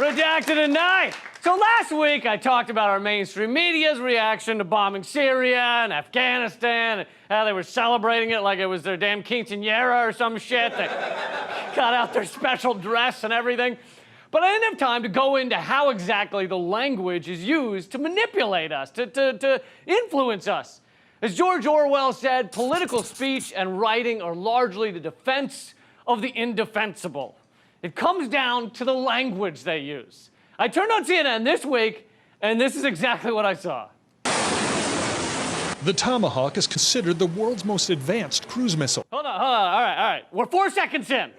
Redacted at 9. So last week I talked about our mainstream media's reaction to bombing Syria and Afghanistan, and how they were celebrating it like it was their damn quinceañera or some shit. They got out their special dress and everything. But I didn't have time to go into how exactly the language is used to manipulate us, to influence us. As George Orwell said, political speech and writing are largely the defense of the indefensible. It comes down to the language they use. I turned on CNN this week, and this is exactly what I saw. The Tomahawk is considered the world's most advanced cruise missile. Hold on, all right. We're 4 seconds in.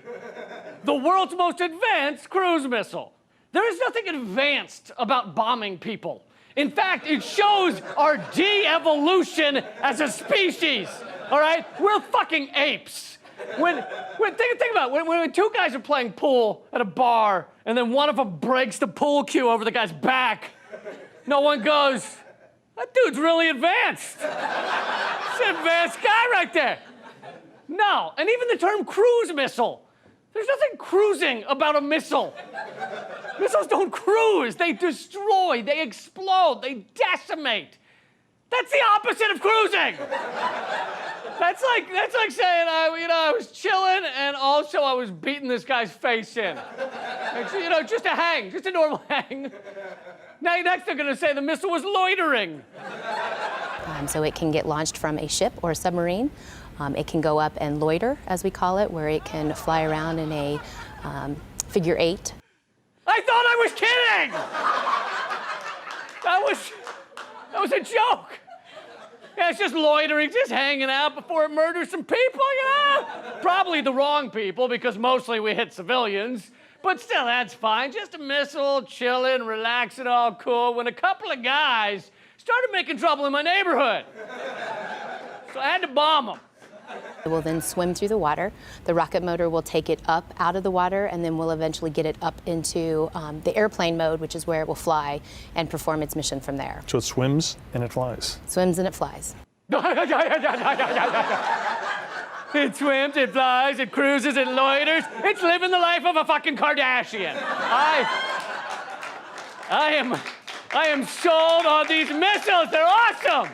The world's most advanced cruise missile. There is nothing advanced about bombing people. In fact, it shows our de-evolution as a species, all right? We're fucking apes. Think about it. When two guys are playing pool at a bar, and then one of them breaks the pool cue over the guy's back, no one goes, that dude's really advanced. It's an advanced guy right there. No, and even the term cruise missile, there's nothing cruising about a missile. Missiles don't cruise, they destroy, they explode, they decimate. That's the opposite of cruising. That's like saying, I was chilling and also I was beating this guy's face in. Just a hang, just a normal hang. Now next they're gonna say the missile was loitering. So it can get launched from a ship or a submarine. It can go up and loiter, as we call it, where it can fly around in a figure 8. I thought I was kidding! That was a joke. Yeah, it's just loitering, just hanging out before it murders some people, Probably the wrong people, because mostly we hit civilians. But still, that's fine. Just a missile, chilling, relaxing, all cool, when a couple of guys started making trouble in my neighborhood. So I had to bomb them. It will then swim through the water. The rocket motor will take it up out of the water, and then we'll eventually get it up into the airplane mode, which is where it will fly and perform its mission from there. So it swims and it flies. Swims and it flies. It swims, it flies, it cruises, it loiters. It's living the life of a fucking Kardashian. I am sold on these missiles. They're awesome.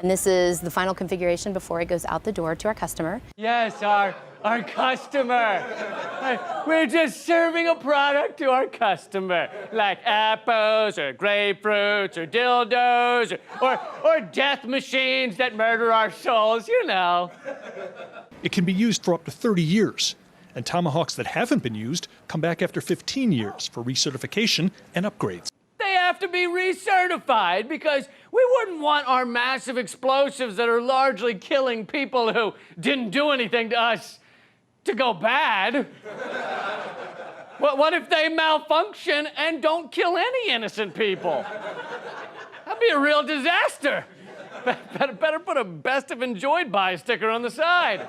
And this is the final configuration before it goes out the door to our customer. Yes, our customer. We're just serving a product to our customer, like apples or grapefruits or dildos or death machines that murder our souls, It can be used for up to 30 years. And Tomahawks that haven't been used come back after 15 years for recertification and upgrades. They have to be recertified because we wouldn't want our massive explosives that are largely killing people who didn't do anything to us to go bad. What if they malfunction and don't kill any innocent people? That'd be a real disaster. Better put a best of enjoyed by sticker on the side.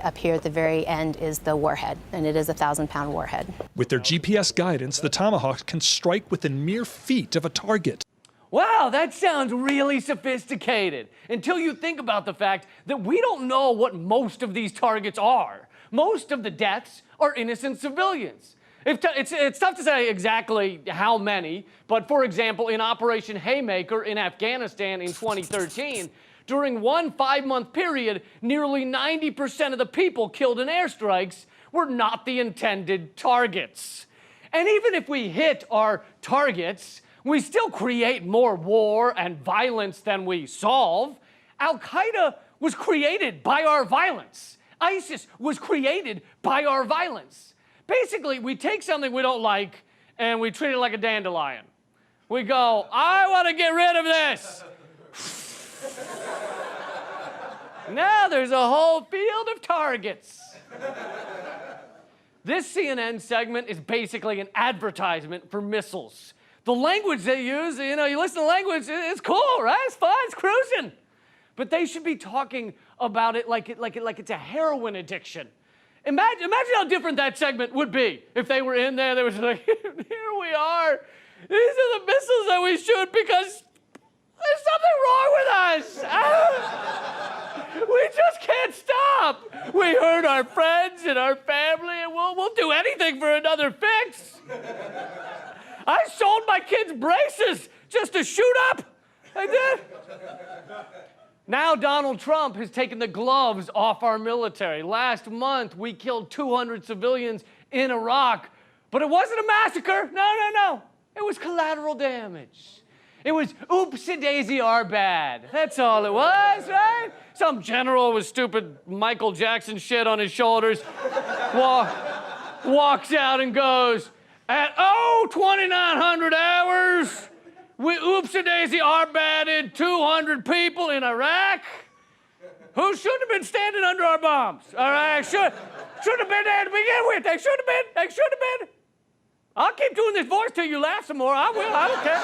Up here at the very end is the warhead, and it is a 1,000-pound warhead. With their GPS guidance, the Tomahawks can strike within mere feet of a target. Wow, that sounds really sophisticated, until you think about the fact that we don't know what most of these targets are. Most of the deaths are innocent civilians. It's tough to say exactly how many, but for example, in Operation Haymaker in Afghanistan in 2013, during one 5-month period, nearly 90% of the people killed in airstrikes were not the intended targets. And even if we hit our targets, we still create more war and violence than we solve. Al-Qaeda was created by our violence. ISIS was created by our violence. Basically, we take something we don't like and we treat it like a dandelion. We go, I want to get rid of this. Now there's a whole field of targets. This CNN segment is basically an advertisement for missiles. The language they use, you listen to the language, it's cool, right? It's fun, it's cruising. But they should be talking about it like it's a heroin addiction. Imagine how different that segment would be if they were in there. They were just like, here we are. These are the missiles that we shoot because there's something wrong with us. We just can't stop. We hurt our friends and our family, and we'll do anything for another fix. I sold my kids braces just to shoot up. I did. Now Donald Trump has taken the gloves off our military. Last month, we killed 200 civilians in Iraq, but it wasn't a massacre. No. It was collateral damage. It was oopsie-daisy our bad. That's all it was, right? Some general with stupid Michael Jackson shit on his shoulders walks out and goes, at 2,900 hours, we oopsie-daisy our badded 200 people in Iraq who shouldn't have been standing under our bombs, all right? Should have been there to begin with. They should have been. I'll keep doing this voice till you laugh some more. I will. I don't care.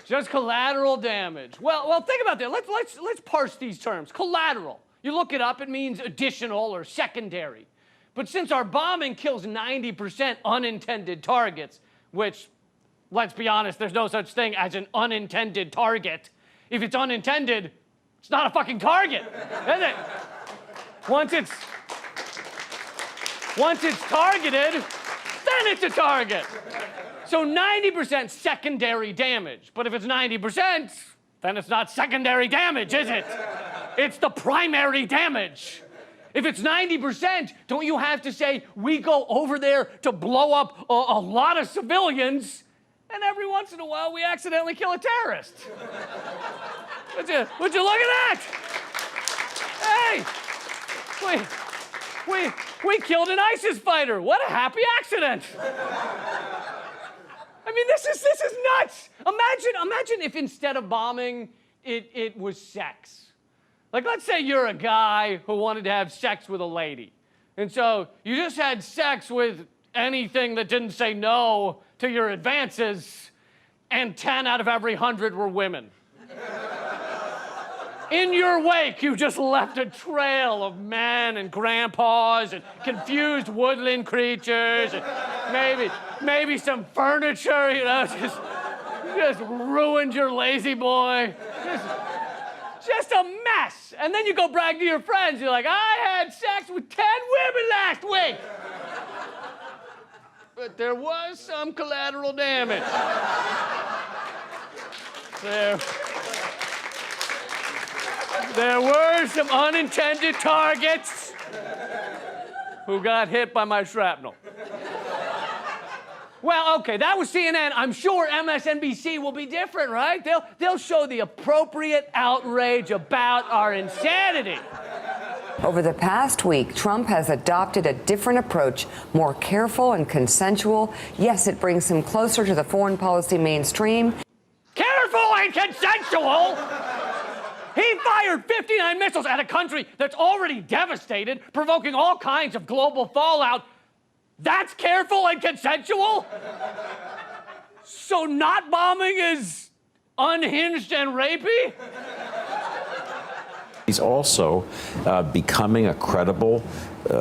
Just collateral damage. Well, think about that. Let's parse these terms. Collateral. You look it up, it means additional or secondary. But since our bombing kills 90% unintended targets, which, let's be honest, there's no such thing as an unintended target. If it's unintended, it's not a fucking target, is it? Once it's targeted, then it's a target. So 90% secondary damage. But if it's 90%, then it's not secondary damage, is it? It's the primary damage. If it's 90%, don't you have to say, we go over there to blow up a lot of civilians, and every once in a while we accidentally kill a terrorist? Would you look at that? Hey, we killed an ISIS fighter. What a happy accident. I mean, this is nuts. Imagine if instead of bombing, it was sex. Like, let's say you're a guy who wanted to have sex with a lady. And so you just had sex with anything that didn't say no to your advances, and 10 out of every 100 were women. In your wake, you just left a trail of men and grandpas and confused woodland creatures and maybe some furniture, just ruined your lazy boy. Just a mess. And then you go brag to your friends. You're like, I had sex with 10 women last week. But there was some collateral damage. There were some unintended targets who got hit by my shrapnel. Well, okay, that was CNN. I'm sure MSNBC will be different, right? They'll show the appropriate outrage about our insanity. Over the past week, Trump has adopted a different approach, more careful and consensual. Yes, it brings him closer to the foreign policy mainstream. Careful and consensual? He fired 59 missiles at a country that's already devastated, provoking all kinds of global fallout. That's careful and consensual? So not bombing is unhinged and rapey? He's also becoming a credible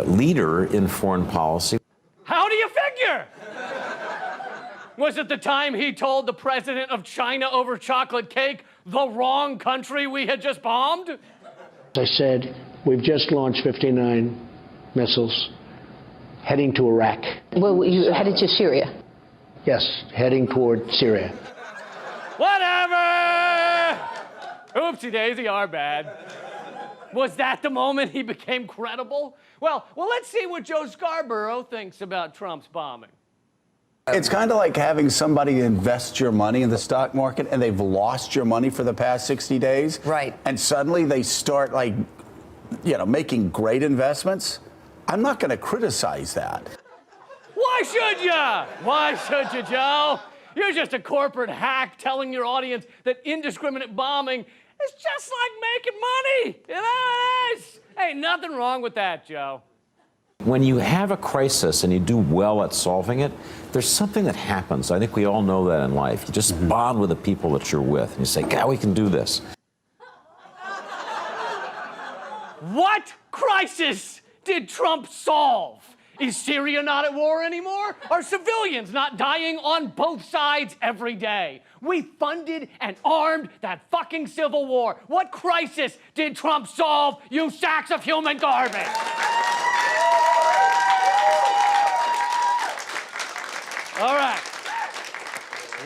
leader in foreign policy. How do you figure? Was it the time he told the president of China over chocolate cake the wrong country we had just bombed? I said, we've just launched 59 missiles heading to Iraq. Well, you headed to Syria? Yes, heading toward Syria. Whatever! Oopsie daisy, our bad. Was that the moment he became credible? Well, let's see what Joe Scarborough thinks about Trump's bombing. It's kind of like having somebody invest your money in the stock market and they've lost your money for the past 60 days. Right. And suddenly they start making great investments. I'm not going to criticize that. Why should ya? Why should you, Joe? You're just a corporate hack telling your audience that indiscriminate bombing is just like making money. You know, it is. Ain't nothing wrong with that, Joe. When you have a crisis and you do well at solving it, there's something that happens. I think we all know that in life. You just bond with the people that you're with, and you say, God, we can do this. What crisis did Trump solve? Is Syria not at war anymore? Are civilians not dying on both sides every day? We funded and armed that fucking civil war. What crisis did Trump solve, you sacks of human garbage? All right.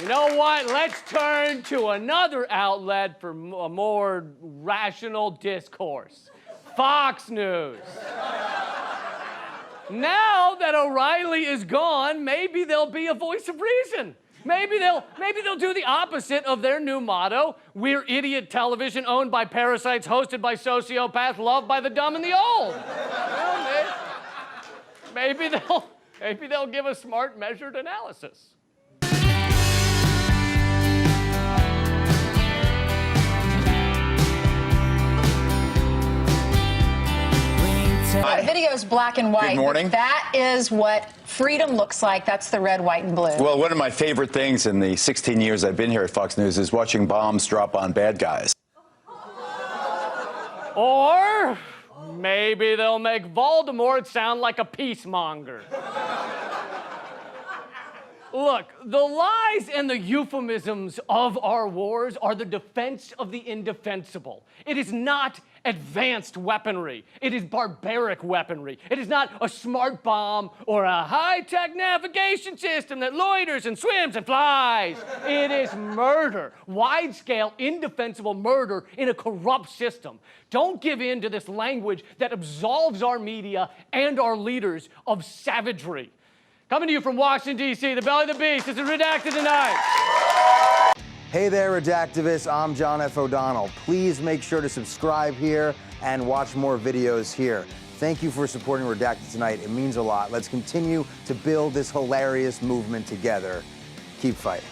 You know what? Let's turn to another outlet for a more rational discourse. Fox News. Now that O'Reilly is gone, maybe there'll be a voice of reason. Maybe they'll do the opposite of their new motto: we're idiot television owned by parasites, hosted by sociopaths, loved by the dumb and the old. Well, maybe they'll give a smart, measured analysis. The video is black and white. Good morning. That is what freedom looks like. That's the red, white, and blue. Well, one of my favorite things in the 16 years I've been here at Fox News is watching bombs drop on bad guys. Or maybe they'll make Voldemort sound like a peacemonger. Look, the lies and the euphemisms of our wars are the defense of the indefensible. It is not advanced weaponry. It is barbaric weaponry. It is not a smart bomb or a high-tech navigation system that loiters and swims and flies. It is murder. Wide-scale, indefensible murder in a corrupt system. Don't give in to this language that absolves our media and our leaders of savagery. Coming to you from Washington, D.C., the belly of the beast. This is Redacted tonight. Hey there, Redactivists. I'm John F. O'Donnell. Please make sure to subscribe here and watch more videos here. Thank you for supporting Redacted tonight. It means a lot. Let's continue to build this hilarious movement together. Keep fighting.